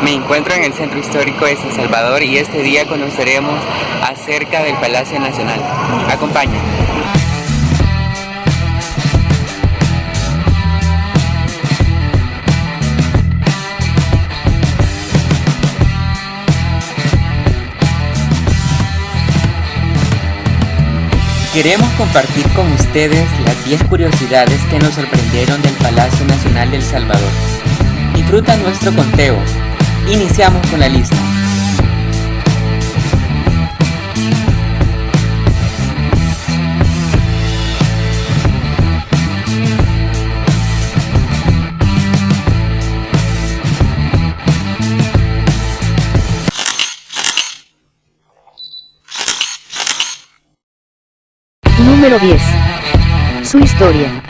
Me encuentro en el Centro Histórico de San Salvador y este día conoceremos acerca del Palacio Nacional. Acompáñenme. Queremos compartir con ustedes las 10 curiosidades que nos sorprendieron del Palacio Nacional de El Salvador. Disfruta nuestro conteo. Iniciamos con la lista. Número 10. Su historia.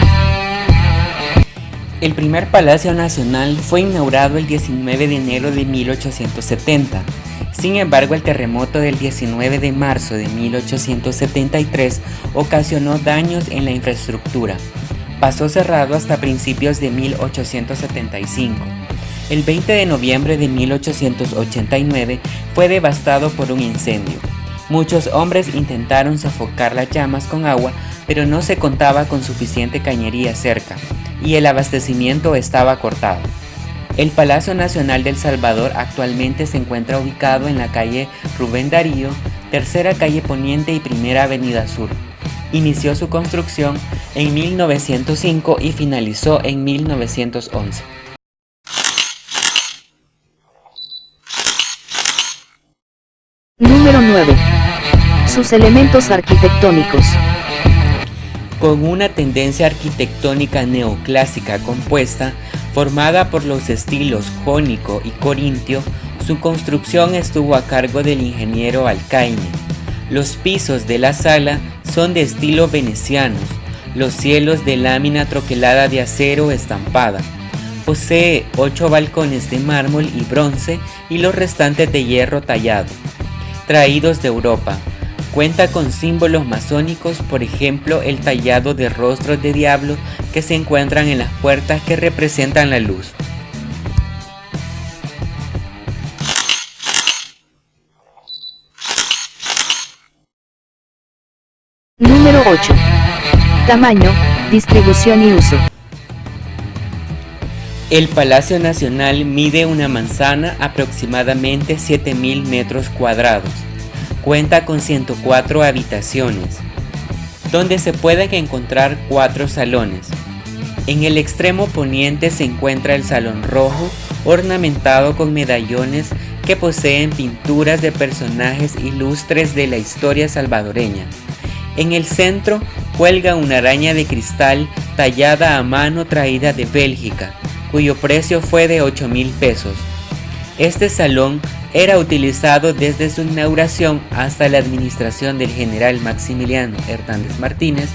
El primer Palacio Nacional fue inaugurado el 19 de enero de 1870. Sin embargo, el terremoto del 19 de marzo de 1873 ocasionó daños en la infraestructura. Pasó cerrado hasta principios de 1875. El 20 de noviembre de 1889 fue devastado por un incendio. Muchos hombres intentaron sofocar las llamas con agua, pero no se contaba con suficiente cañería cerca y el abastecimiento estaba cortado. El Palacio Nacional de El Salvador actualmente se encuentra ubicado en la calle Rubén Darío, tercera calle Poniente y primera avenida Sur. Inició su construcción en 1905 y finalizó en 1911. Número 9. Sus elementos arquitectónicos. Con una tendencia arquitectónica neoclásica compuesta, formada por los estilos jónico y corintio, su construcción estuvo a cargo del ingeniero Alcaine. Los pisos de la sala son de estilo venecianos, los cielos de lámina troquelada de acero estampada. Posee 8 balcones de mármol y bronce y los restantes de hierro tallado, traídos de Europa. Cuenta con símbolos masónicos, por ejemplo el tallado de rostros de diablo que se encuentran en las puertas que representan la luz. Número 8. Tamaño, distribución y uso. El Palacio Nacional mide una manzana, aproximadamente 7.000 metros cuadrados. Cuenta con 104 habitaciones, donde se pueden encontrar 4 salones. En el extremo poniente se encuentra el Salón Rojo, ornamentado con medallones que poseen pinturas de personajes ilustres de la historia salvadoreña. En el centro cuelga una araña de cristal tallada a mano traída de Bélgica, cuyo precio fue de 8.000 pesos. Este salón era utilizado desde su inauguración hasta la administración del general Maximiliano Hernández Martínez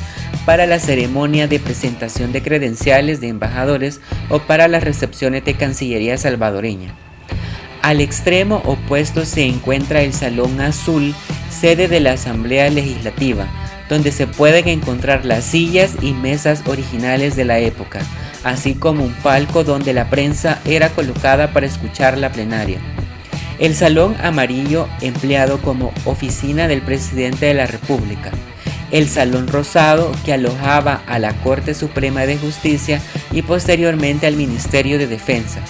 para la ceremonia de presentación de credenciales de embajadores o para las recepciones de Cancillería salvadoreña. Al extremo opuesto se encuentra el Salón Azul, sede de la Asamblea Legislativa, donde se pueden encontrar las sillas y mesas originales de la época, así como un palco donde la prensa era colocada para escuchar la plenaria. El Salón Amarillo, empleado como oficina del Presidente de la República. El Salón Rosado, que alojaba a la Corte Suprema de Justicia y posteriormente al Ministerio de Defensa.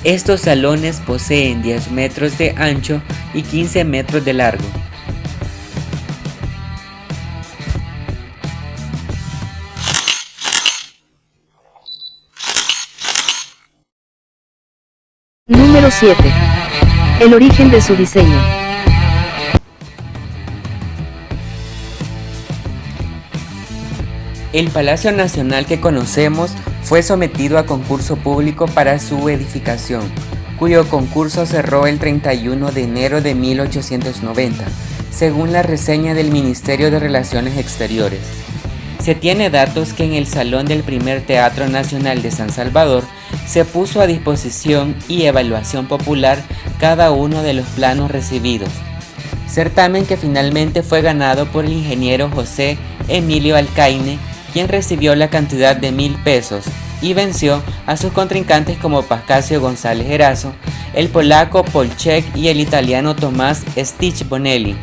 Estos salones poseen 10 metros de ancho y 15 metros de largo. Número 7. El origen de su diseño. El Palacio Nacional que conocemos fue sometido a concurso público para su edificación, cuyo concurso cerró el 31 de enero de 1890, según la reseña del Ministerio de Relaciones Exteriores. Se tiene datos que en el Salón del Primer Teatro Nacional de San Salvador se puso a disposición y evaluación popular cada uno de los planos recibidos, certamen que finalmente fue ganado por el ingeniero José Emilio Alcaine, quien recibió la cantidad de 1,000 pesos y venció a sus contrincantes como Pascasio González Erazo, el polaco Polczek y el italiano Tomás Stich Bonelli.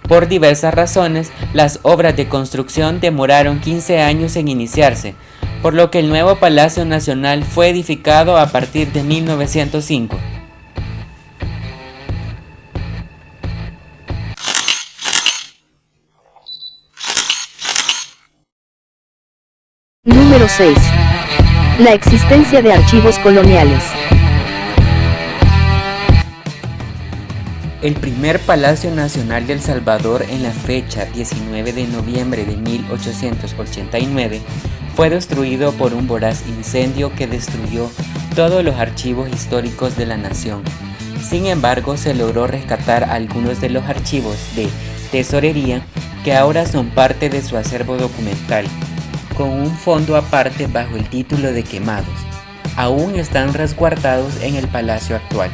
Por diversas razones, las obras de construcción demoraron 15 años en iniciarse, por lo que el nuevo Palacio Nacional fue edificado a partir de 1905. Número 6. La existencia de archivos coloniales. El primer Palacio Nacional de El Salvador en la fecha 19 de noviembre de 1889 fue destruido por un voraz incendio que destruyó todos los archivos históricos de la nación. Sin embargo, se logró rescatar algunos de los archivos de tesorería que ahora son parte de su acervo documental, con un fondo aparte bajo el título de quemados. Aún están resguardados en el palacio actual.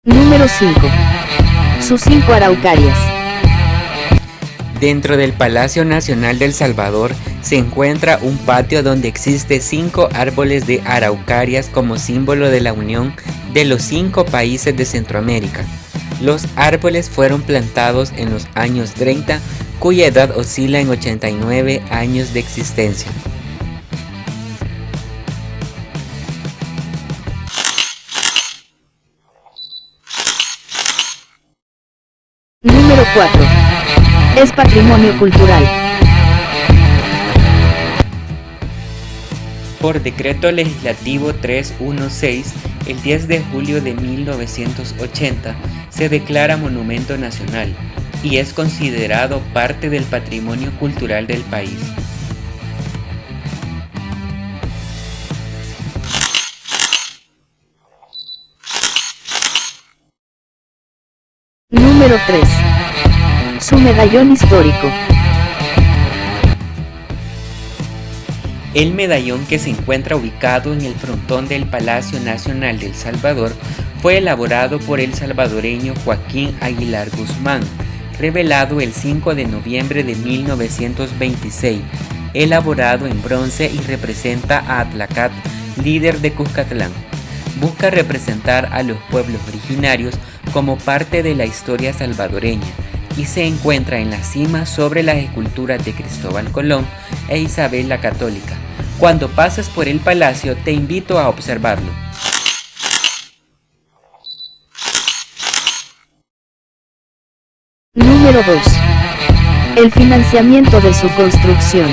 Número 5. Sus 5 araucarias. Dentro del Palacio Nacional de El Salvador se encuentra un patio donde existe 5 árboles de araucarias como símbolo de la unión de los 5 países de Centroamérica. Los árboles fueron plantados en los años 30, cuya edad oscila en 89 años de existencia. Número 4. Es patrimonio cultural. Por Decreto Legislativo 316, el 10 de julio de 1980, se declara monumento nacional y es considerado parte del patrimonio cultural del país. Número 3. Su medallón histórico. El medallón, que se encuentra ubicado en el frontón del Palacio Nacional de El Salvador, fue elaborado por el salvadoreño Joaquín Aguilar Guzmán, revelado el 5 de noviembre de 1926, elaborado en bronce y representa a Atlacat, líder de Cuscatlán. Busca representar a los pueblos originarios como parte de la historia salvadoreña y se encuentra en la cima sobre las esculturas de Cristóbal Colón e Isabel la Católica. Cuando pases por el palacio, te invito a observarlo. Número 2. El financiamiento de su construcción.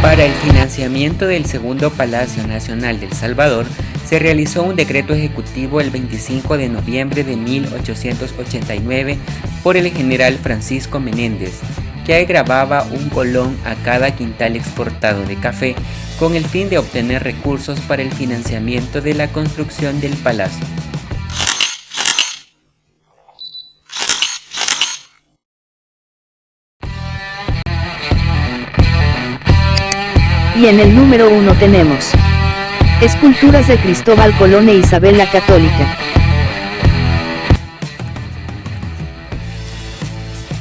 Para el financiamiento del segundo Palacio Nacional de El Salvador, se realizó un decreto ejecutivo el 25 de noviembre de 1889 por el general Francisco Menéndez, que grababa un colón a cada quintal exportado de café con el fin de obtener recursos para el financiamiento de la construcción del palacio. Y en el número 1 tenemos esculturas de Cristóbal Colón e Isabel la Católica.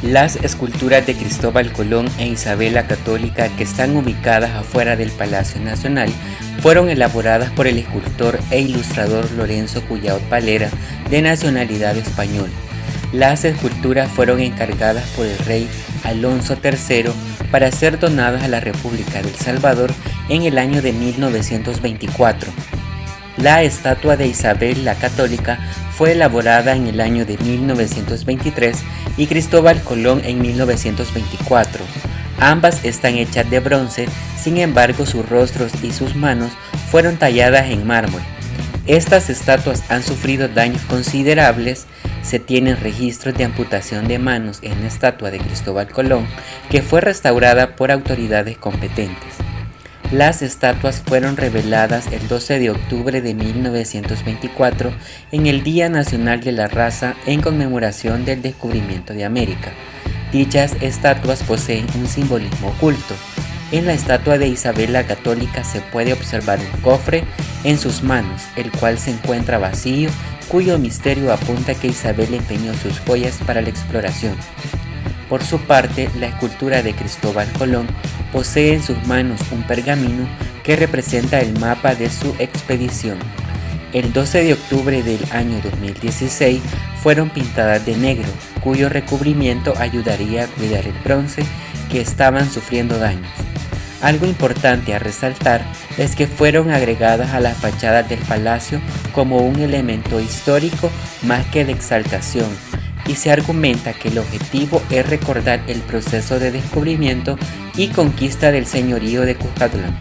Las esculturas de Cristóbal Colón e Isabel la Católica, que están ubicadas afuera del Palacio Nacional, fueron elaboradas por el escultor e ilustrador Lorenzo Cuyao Palera, de nacionalidad española. Las esculturas fueron encargadas por el rey Alonso III para ser donadas a la República de El Salvador en el año de 1924. La estatua de Isabel la Católica fue elaborada en el año de 1923 y Cristóbal Colón en 1924. Ambas están hechas de bronce, sin embargo sus rostros y sus manos fueron talladas en mármol. Estas estatuas han sufrido daños considerables. Se tienen registros de amputación de manos en la estatua de Cristóbal Colón, que fue restaurada por autoridades competentes. Las estatuas fueron reveladas el 12 de octubre de 1924 en el Día Nacional de la Raza en conmemoración del descubrimiento de América. Dichas estatuas poseen un simbolismo oculto. En la estatua de Isabel la Católica se puede observar un cofre en sus manos, el cual se encuentra vacío, cuyo misterio apunta que Isabel empeñó sus joyas para la exploración. Por su parte, la escultura de Cristóbal Colón posee en sus manos un pergamino que representa el mapa de su expedición. El 12 de octubre del año 2016 fueron pintadas de negro, cuyo recubrimiento ayudaría a cuidar el bronce que estaban sufriendo daños. Algo importante a resaltar es que fueron agregadas a las fachadas del palacio como un elemento histórico más que de exaltación, y se argumenta que el objetivo es recordar el proceso de descubrimiento y conquista del señorío de Cuscatlán.